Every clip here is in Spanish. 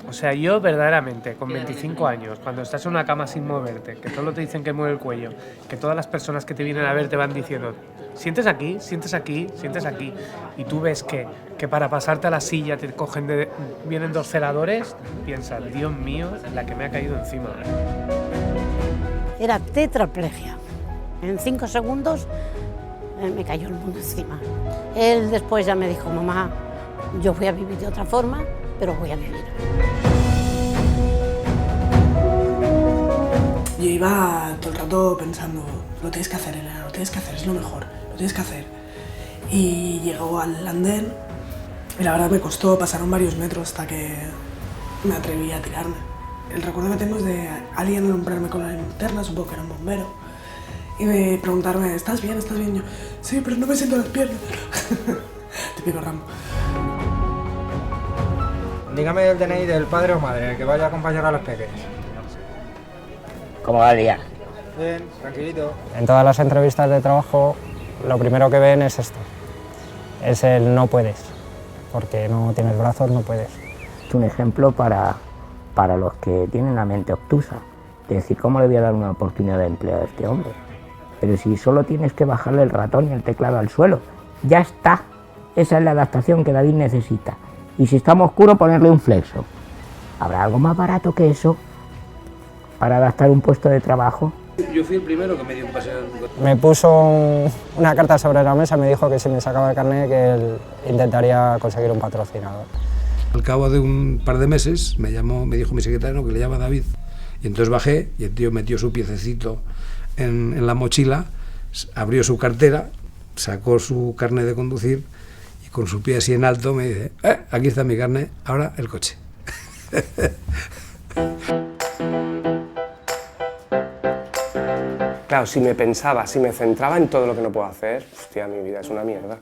O sea, yo verdaderamente, con 25 años, cuando estás en una cama sin moverte, que solo te dicen que mueve el cuello, que todas las personas que te vienen a ver te van diciendo, sientes aquí, sientes aquí, sientes aquí, y tú ves que para pasarte a la silla te cogen vienen dos celadores, piensas, Dios mío, la que me ha caído encima. Era tetraplegia. En 5 segundos me cayó el mundo encima. Él después ya me dijo, mamá, yo voy a vivir de otra forma, pero voy a vivir. Yo iba todo el rato pensando, lo tienes que hacer, Elena, lo tienes que hacer, es lo mejor, lo tienes que hacer. Y llegó al andén y la verdad me costó, pasaron varios metros hasta que me atreví a tirarme. El recuerdo que tengo es de alguien alumbrarme con la linterna, supongo que era un bombero, y me preguntarme, ¿estás bien? ¿Estás bien? Yo, sí, pero no me siento las piernas. Típico Rambo. Dígame el DNI del padre o madre, el que vaya a acompañar a los pequeños. ¿Cómo va el día? Bien, tranquilito. En todas las entrevistas de trabajo, lo primero que ven es esto. Es el no puedes, porque no tienes brazos, no puedes. Es un ejemplo para los que tienen la mente obtusa. Es decir, ¿cómo le voy a dar una oportunidad de empleo a este hombre? Pero si solo tienes que bajarle el ratón y el teclado al suelo, ya está. Esa es la adaptación que David necesita. Y si está muy oscuro, ponerle un flexo. ¿Habrá algo más barato que eso para adaptar un puesto de trabajo? Yo fui el primero que me dio un paseo. Me puso una carta sobre la mesa, me dijo que si me sacaba el carnet que él intentaría conseguir un patrocinador. Al cabo de un par de meses me dijo mi secretario que le llama David. Y entonces bajé y el tío metió su piececito en la mochila, abrió su cartera, sacó su carnet de conducir y con su pie así en alto me dice, aquí está mi carnet, ahora el coche. Claro, si me centraba en todo lo que no puedo hacer, hostia, mi vida es una mierda.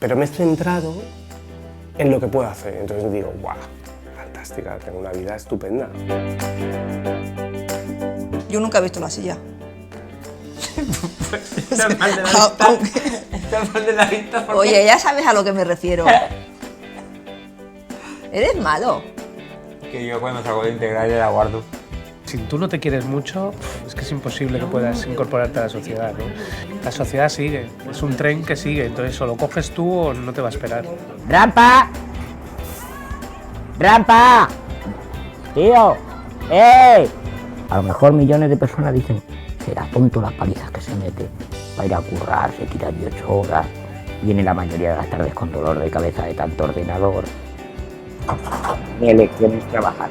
Pero me he centrado en lo que puedo hacer, entonces digo, guau, fantástica, tengo una vida estupenda. Yo nunca he visto una silla. Estás mal de la vista. Oye, ya sabes a lo que me refiero. Eres malo. Que yo cuando salgo de integral ya la guardo. Si tú no te quieres mucho, es que es imposible que puedas incorporarte a la sociedad, ¿no? La sociedad sigue, es un tren que sigue, entonces o lo coges tú o no te va a esperar. ¡Rampa! ¡Rampa! ¡Tío! ¡Eh! A lo mejor millones de personas dicen, será tonto las palizas que se mete, va a ir a currar, se tira 18 horas, viene la mayoría de las tardes con dolor de cabeza de tanto ordenador. Mi elección es trabajar.